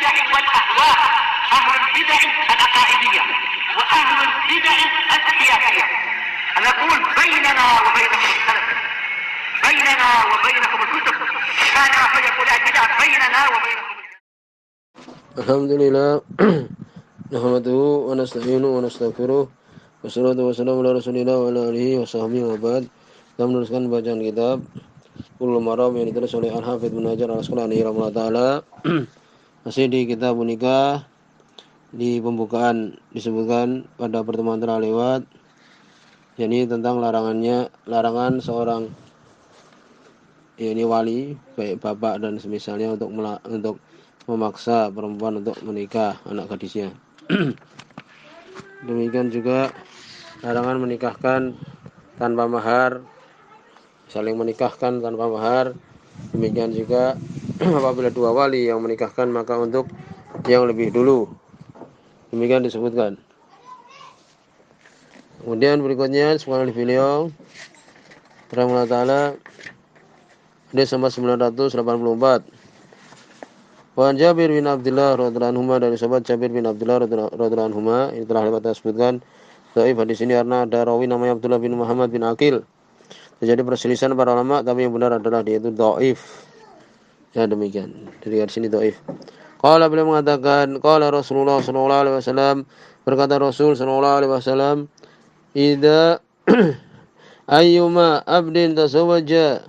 البدع والأهواء، أهل البدع العقائدية وأهل البدع السياسية. نقول بيننا وبينكم السلف، بيننا وبينكم الكتب، كان أحد يقول البدع بيننا وبينكم. الحمد لله نحمده ونستعينه ونستغفره wassalatu wassalamu ala rasulillah wa ala alihi wa sahbihi wa ba'd. Kita meneruskan bacaan kitab Bulughul Maram yang ditulis oleh Al-Hafidz Ibnu Hajar Al-Asqalani rahimahullah taala. Masih di kitab nikah. Di pembukaan disebutkan pada pertemuan terlewat, yakni tentang larangan seorang yakni wali, baik bapak dan semisalnya untuk memaksa perempuan untuk menikah anak gadisnya. Demikian juga larangan menikahkan tanpa mahar, saling menikahkan tanpa mahar. Demikian juga apabila dua wali yang menikahkan maka untuk yang lebih dulu. Demikian disebutkan. Kemudian berikutnya disebutkan oleh beliau rahimahullah taala hadis nomor 984. Wa Jabir bin Abdullah radhiyallahu anhu, dari sahabat Jabir bin Abdullah radhiyallahu anhu, ini telah kita sebutkan dhaif hadis ini karena ada rawi namanya Abdullah bin Muhammad bin Aqil. Terjadi perselisihan para ulama, tapi yang benar adalah dia itu dhaif. Ya demikian. Dari sini dhaif. Qala beliau mengatakan, qala Rasulullah sallallahu alaihi wasallam, berkata Rasul sallallahu alaihi wasallam, idza ayyuma abdin tazawwaja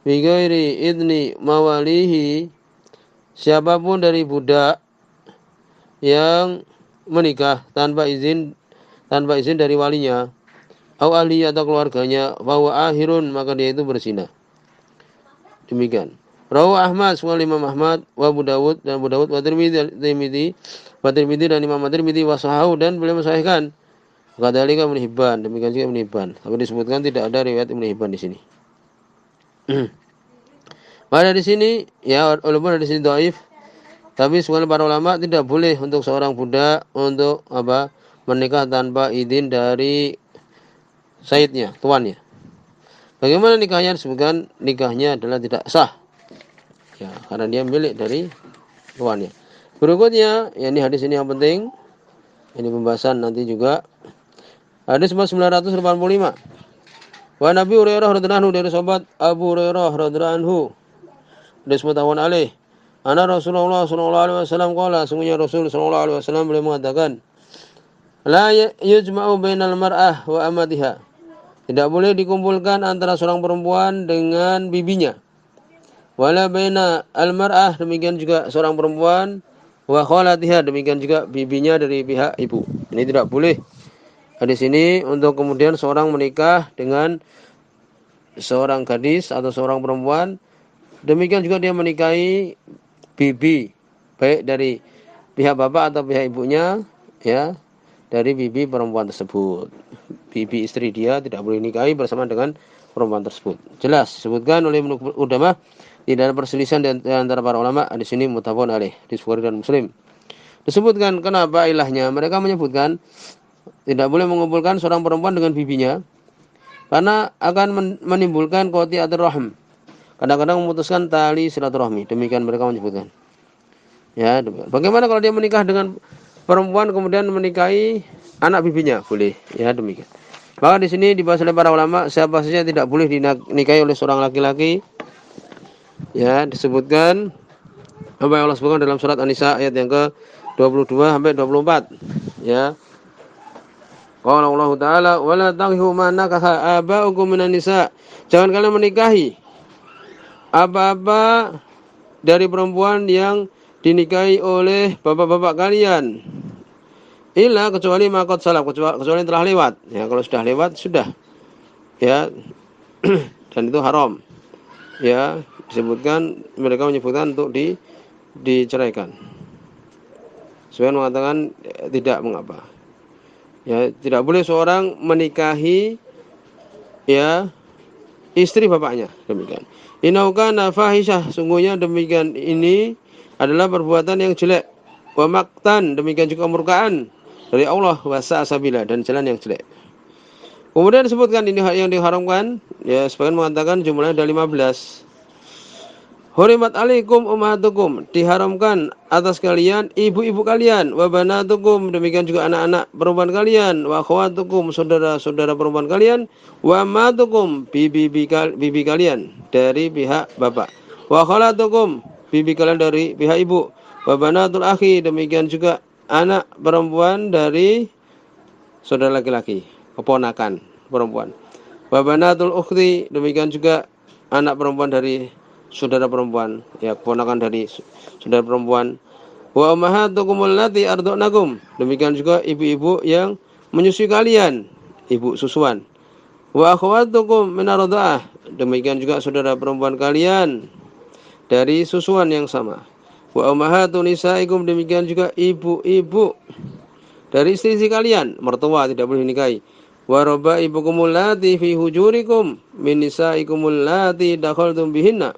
bi ghairi idni mawalihi, siapapun dari budak yang menikah tanpa izin dari walinya, atau ahli atau keluarganya, bahwa akhirun, maka dia itu berzina. Demikian. Rawahu Ahmad, sungai Imam Ahmad, wa Abu Dawud dan Abu Dawud, wa Tirmidzi dan Imam Tirmidzi wa sahahu, dan beliau mensahihkan. Kadzalika Ibnu Hibban, demikian juga Ibnu Hibban. Tapi disebutkan tidak ada riwayat Ibnu Hibban di sini. Pada di sini ya, walaupun di sini dhaif, tapi sebagian para ulama tidak boleh untuk seorang budak untuk menikah tanpa izin dari sayyidnya, tuannya. Bagaimana nikahnya? Disebutkan nikahnya adalah tidak sah. Ya, karena dia milik dari tuannya. Berikutnya, ya ini hadis ini yang penting. Ini pembahasan nanti juga. Hadis 985. Wa Nabi Hurairah radhiyallahu anhu, dari sahabat Abu Hurairah radhiyallahu anhu, disebutkan alaih, ana Rasulullah sallallahu alaihi wasallam qala, sungguhnya Rasul sallallahu alaihi wasallam beliau mengatakan, la yujma'u bainal mar'ah wa amatiha, tidak boleh dikumpulkan antara seorang perempuan dengan bibinya, wala baina al mar'ah, demikian juga seorang perempuan, wa khalatiha, demikian juga bibinya dari pihak ibu. Ini tidak boleh. Hadis ini untuk kemudian seorang menikah dengan seorang gadis atau seorang perempuan, demikian juga dia menikahi bibi, baik dari pihak bapak atau pihak ibunya, ya, dari bibi perempuan tersebut. Bibi istri dia tidak boleh nikahi bersama dengan perempuan tersebut. Jelas disebutkan oleh Ibnu Qudamah, tidak ada perselisihan di antara para ulama. Di sini muttafaqun alaih, di Bukhari dan Muslim. Disebutkan kenapa ilahnya. Mereka menyebutkan tidak boleh mengumpulkan seorang perempuan dengan bibinya karena akan menimbulkan qati'atur rahim, kadang-kadang memutuskan tali silaturahmi. Demikian mereka menyebutkan. Ya, demikian. Bagaimana kalau dia menikah dengan perempuan kemudian menikahi anak bibinya? Boleh. Ya, demikian. Maka di sini dibahas oleh para ulama siapa saja tidak boleh dinikahi oleh seorang laki-laki. Ya, disebutkan apa yang Allah sebutkan dalam surat An-Nisa ayat yang ke-22 sampai 24. Ya. Qala Allah Ta'ala, "Wala tankihu ma nakaha aba'ukum minan nisa." Jangan kalian menikahi apa-apa dari perempuan yang dinikahi oleh bapak-bapak kalian, illa, kecuali makot salam, kecuali telah lewat. Ya, kalau sudah lewat sudah. Ya. Dan itu haram. Ya, disebutkan, mereka menyebutkan untuk diceraikan. Sebenarnya mengatakan tidak mengapa. Ya, tidak boleh seorang menikahi ya istri bapaknya, demikian. Innahu kana fahisyah, sungguhnya demikian ini adalah perbuatan yang jelek. Wa maqtan, demikian juga murkaan dari Allah, wa sa'sabila, dan jalan yang jelek. Kemudian disebutkan ini yang diharamkan, ya sebagian mengatakan jumlahnya ada 15. Hurimat alaikum ummahatukum, diharamkan atas kalian ibu-ibu kalian, wa banatukum, demikian juga anak-anak perempuan kalian, wa akhwatukum, saudara-saudara perempuan kalian, wa matukum, bibi kalian dari pihak bapak, wa khalatukum, bibi kalian dari pihak ibu, wa banatul akhi, demikian juga anak perempuan dari saudara laki-laki, keponakan perempuan, wa banatul ukhti, demikian juga anak perempuan dari saudara perempuan, ya keponakan dari saudara perempuan. Wa ummahatukum allati arda'nakum, demikian juga ibu-ibu yang menyusui kalian, ibu susuan. Wa akhwatukum min arda'ah, demikian juga saudara perempuan kalian dari susuan yang sama. Wa ummahatun nisaikum, demikian juga ibu-ibu dari istri-istri kalian, mertua tidak boleh dinikahi. Wa rabaibukum allati fi hujurikum min nisaikum allati dakhaltum bihinna.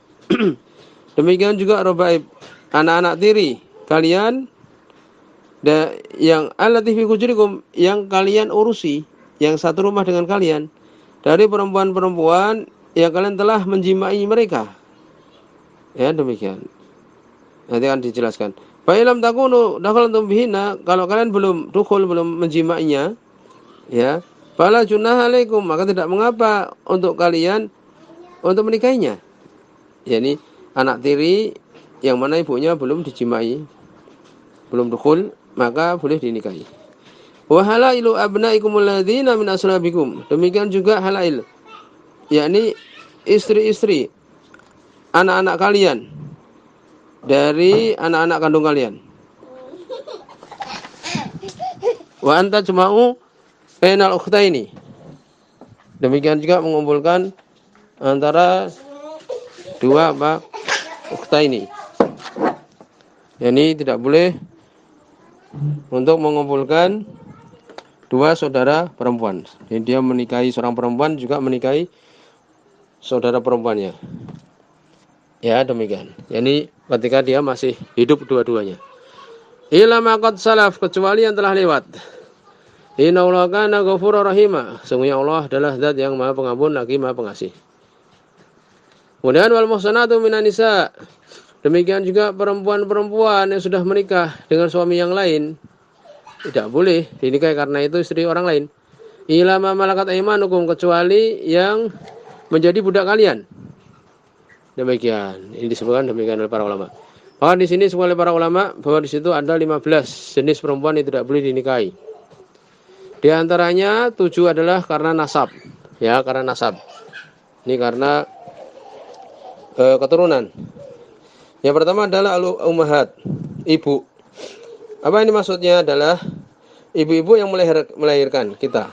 Demikian juga rabaib, anak-anak tiri kalian yang allati fi hujurikum, yang kalian urusi, yang satu rumah dengan kalian, dari perempuan-perempuan yang kalian telah menjimai mereka. Ya, demikian. Nanti akan dijelaskan. Fa ilam takunu dakhaltum bihinna, kalau kalian belum dukhul, belum menjimainya, ya, fala junaha alaikum, maka tidak mengapa untuk kalian untuk menikahinya. Yani anak tiri yang mana ibunya belum dijimai, belum dukhul, maka boleh dinikahi. Wa halailu abnaikumul ladzina min aslabikum, demikian juga halail, yakni istri-istri anak-anak kalian dari anak-anak kandung kalian. Wa anta jma'u bainal ukhtaini, demikian juga mengumpulkan antara dua ukhtaini. Yani tidak boleh untuk mengumpulkan dua saudara perempuan. Jadi dia menikahi seorang perempuan juga menikahi saudara perempuannya. Ya, demikian. Yani ketika dia masih hidup dua-duanya. Ila ma qad salaf, kecuali yang telah lewat. Inna Allah kana ghafurur rahima, sesungguhnya Allah adalah zat yang maha pengampun lagi maha pengasih. Kemudian wal muhsanatu minan nisa, demikian juga perempuan-perempuan yang sudah menikah dengan suami yang lain tidak boleh dinikahi karena itu istri orang lain. Ila ma malakat aymanukum, kecuali yang menjadi budak kalian. Demikian, ini disebutkan demikian oleh para ulama. Maka di sini semua oleh para ulama bahwa di situ ada 15 jenis perempuan yang tidak boleh dinikahi. Di antaranya 7 adalah karena nasab, ya, karena nasab. Ini karena keturunan. Yang pertama adalah al-ummahat, ibu. Apa ini maksudnya? Adalah ibu-ibu yang melahirkan kita.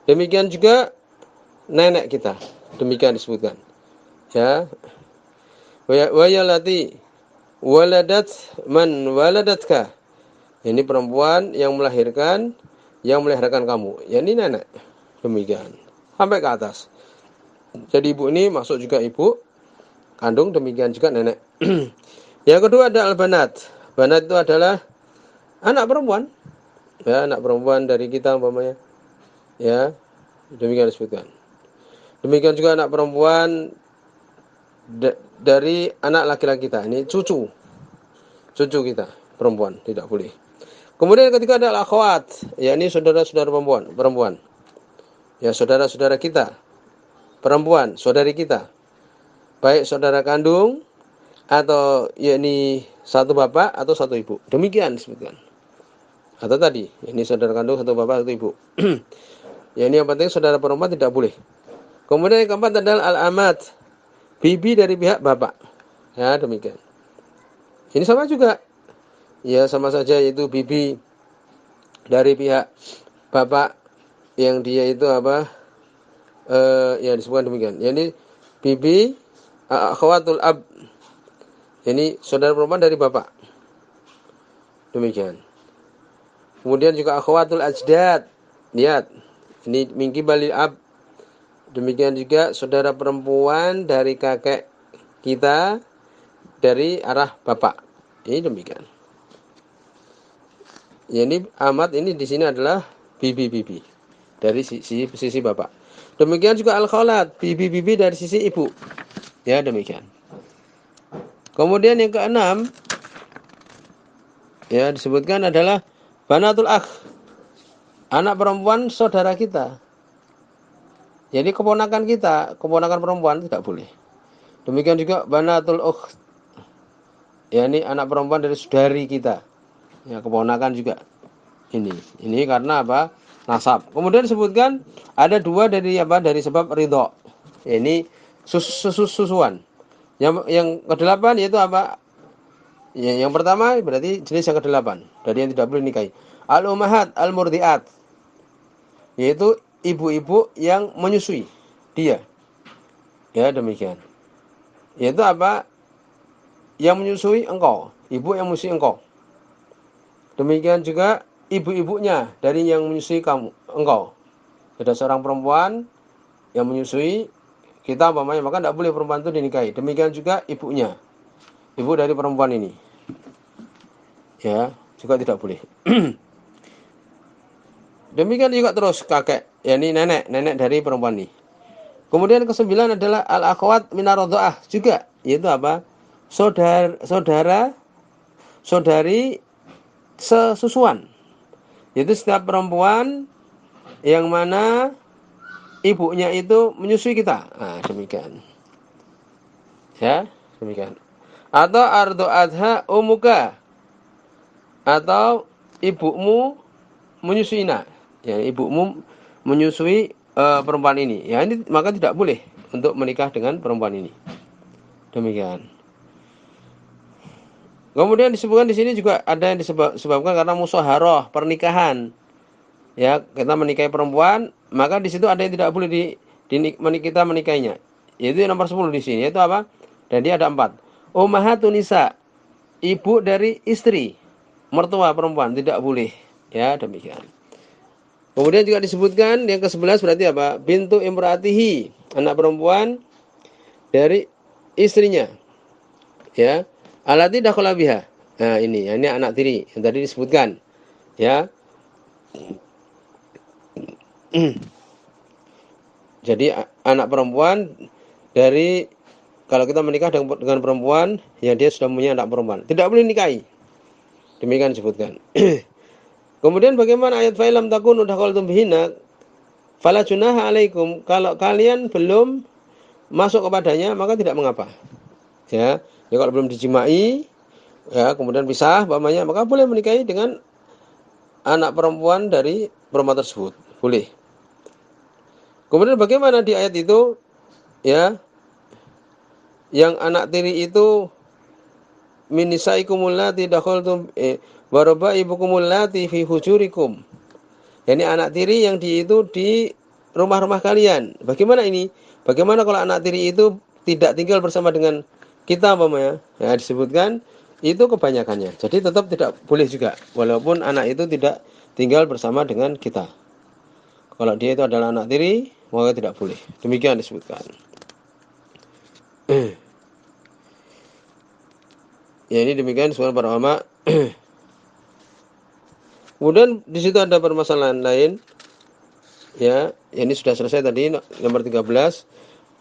Demikian juga nenek kita. Demikian disebutkan. Ya. Wa yallati waladat man waladatka. Ini perempuan yang melahirkan kamu. Ya, ini nenek. Demikian. Sampai ke atas. Jadi ibu ini masuk juga ibu kandung, demikian juga nenek. Yang kedua ada al-banat. Banat itu adalah anak perempuan. Ya, anak perempuan dari kita umpamanya. Ya, demikian disebutkan. Demikian juga anak perempuan dari anak laki-laki kita. Ini cucu kita perempuan, tidak boleh. Kemudian yang ketiga adalah akhwat, yakni saudara-saudara perempuan. Ya, saudara-saudara kita perempuan, saudari kita. Baik saudara kandung atau yakni satu bapak atau satu ibu. Demikian disebutkan. Atau tadi, ini saudara kandung satu bapak satu ibu. Ya, ini yang penting saudara perempuan tidak boleh. Kemudian yang keempat adalah al-amat, bibi dari pihak bapak. Ya, demikian. Ini sama juga. Ya, sama saja, yaitu bibi dari pihak bapak yang dia itu apa? Ya, disebutkan demikian. Yani bibi akhwatul ab. Ini saudara perempuan dari bapak. Demikian. Kemudian juga akhwatul ajdad. Lihat. Ini mingki balil ab. Demikian juga saudara perempuan dari kakek kita dari arah bapak. Ini demikian. Ya, ini amat ini di sini adalah bibi-bibi dari sisi bapak. Demikian juga al-khalat, bibi-bibi dari sisi ibu. Ya, demikian. Kemudian yang keenam ya disebutkan adalah banatul akh, anak perempuan saudara kita. Jadi keponakan kita, keponakan perempuan tidak boleh. Demikian juga banatul ukht, ya ini anak perempuan dari saudari kita. Ya keponakan juga. Ini karena apa? Nasab. Kemudian disebutkan ada dua dari apa? Dari sebab ridho. Ya, ini susuan. Yang kedelapan yaitu apa? Ya, yang pertama berarti jenis yang kedelapan dari yang tidak boleh nikahi. Al-ummahat al-murdiat, yaitu ibu-ibu yang menyusui dia. Ya demikian. Yaitu apa? Yang menyusui engkau, ibu yang menyusui engkau. Demikian juga ibu-ibunya dari yang menyusui kamu, engkau. Ada seorang perempuan yang menyusui kita umpamanya, maka tidak boleh perempuan itu dinikahi. Demikian juga ibunya, ibu dari perempuan ini. Ya, juga tidak boleh. Demikian juga terus kakek, yakni nenek dari perempuan ini. Kemudian kesembilan adalah al-akhwat minar radha'ah juga, yaitu apa? Saudari sesusuan. Yaitu setiap perempuan yang mana ibunya itu menyusui kita. Nah, demikian. Ya, demikian. Atau ardo adha umuka, atau ibumu menyusui nak. Ya, ibumu menyusui perempuan ini. Ya, ini maka tidak boleh untuk menikah dengan perempuan ini. Demikian. Kemudian disebutkan di sini juga ada yang disebabkan karena musyawarah pernikahan. Ya, kita menikahi perempuan, maka di situ ada yang tidak boleh kita menikahinya. Yaitu yang nomor 10 di sini, yaitu apa? Dan dia ada 4. Ummahatun nisa, ibu dari istri, mertua perempuan tidak boleh. Ya, demikian. Kemudian juga disebutkan yang ke-11 berarti apa? Bintu imraatihi, anak perempuan dari istrinya. Ya. Alati dakhala biha. Nah, ini anak tiri yang tadi disebutkan. Ya. Jadi anak perempuan dari, kalau kita menikah dengan perempuan yang dia sudah punya anak perempuan, tidak boleh nikahi. Demikian disebutkan. Kemudian bagaimana ayat fa'ilam takunu dakhaltum bihina fala junaha alaikum, kalau kalian belum masuk kepadanya maka tidak mengapa. Ya, kalau belum dijimai, ya kemudian pisah umpamanya, maka boleh menikahi dengan anak perempuan dari perempuan tersebut. Boleh. Kemudian bagaimana di ayat itu, ya, yang anak tiri itu min nisaikumul lati dakhaltum warabaibukumul lati fi hujurikum. Yani anak tiri yang itu di rumah-rumah kalian. Bagaimana ini? Bagaimana kalau anak tiri itu tidak tinggal bersama dengan kita umpamanya? Ya, disebutkan itu kebanyakannya. Jadi tetap tidak boleh juga walaupun anak itu tidak tinggal bersama dengan kita. Kalau dia itu adalah anak tiri, maka tidak boleh. Demikian disebutkan. Ya, ini demikian disebutkan para ulama. Kemudian di situ ada permasalahan lain. Ya, ini sudah selesai tadi nomor 13.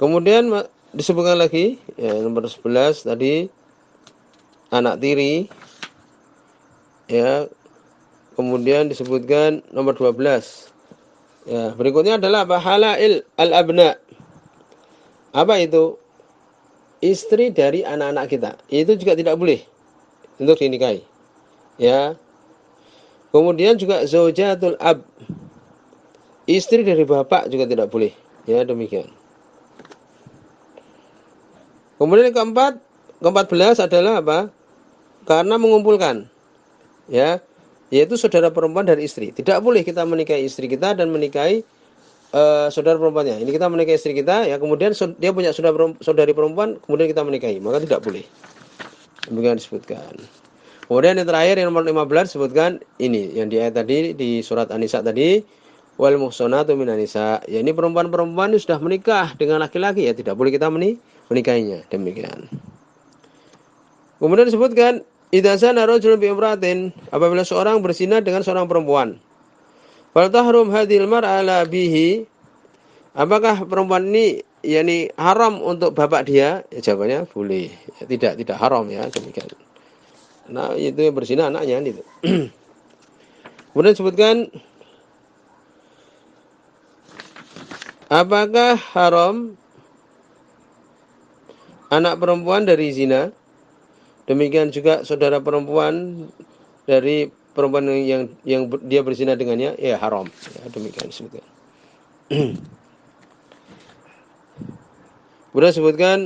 Kemudian disebutkan lagi ya nomor 11 tadi anak tiri. Ya. Kemudian disebutkan nomor 12. Ya, berikutnya adalah apa? Halail al-abna. Apa itu? Istri dari anak-anak kita. Itu juga tidak boleh untuk dinikahi. Ya. Kemudian juga zaujatul ab. Istri dari bapak juga tidak boleh. Ya, demikian. Kemudian yang ke-14 adalah apa? Karena mengumpulkan. Ya, yaitu saudara perempuan dari istri. Tidak boleh kita menikahi istri kita dan menikahi saudara perempuannya. Ini kita menikahi istri kita, ya kemudian dia punya saudari perempuan, kemudian kita menikahi, maka tidak boleh. Demikian disebutkan. Kemudian yang terakhir yang nomor 15 disebutkan ini yang di ayat tadi di surat An-Nisa tadi, wal muhsanatu minan nisa. Ya ini perempuan-perempuan yang sudah menikah dengan laki-laki, ya tidak boleh kita menikahinya. Demikian. Kemudian disebutkan idza zana rajulun bi imra'atin, apabila seorang berzina dengan seorang perempuan. Fal tahrum hadhil mar'a ala bihi, apakah perempuan ini yakni haram untuk bapak dia? Ya, jawabannya boleh. Ya, tidak haram ya, demikian. Nah, itu yang berzina anaknya itu. Kemudian disebutkan apakah haram anak perempuan dari zina? Demikian juga saudara perempuan dari perempuan yang dia berzina dengannya, ya haram. Ya, demikian disebutkan. Kemudian disebutkan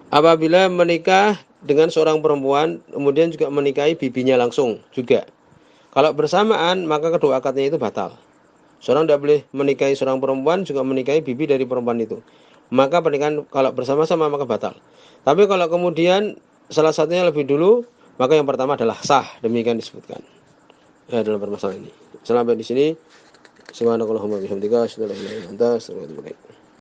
apabila menikah dengan seorang perempuan, kemudian juga menikahi bibinya langsung juga. Kalau bersamaan, maka kedua akadnya itu batal. Seorang tidak boleh menikahi seorang perempuan, juga menikahi bibi dari perempuan itu. Maka pernikahan kalau bersama-sama maka batal. Tapi kalau kemudian salah satunya lebih dulu, maka yang pertama adalah sah. Demikian disebutkan ya, dalam permasalahan ini. Sampai di sini. Subhanakallahumma bihamdika asyhadu an la ilaha illa anta astaghfiruka wa atubu ilaik.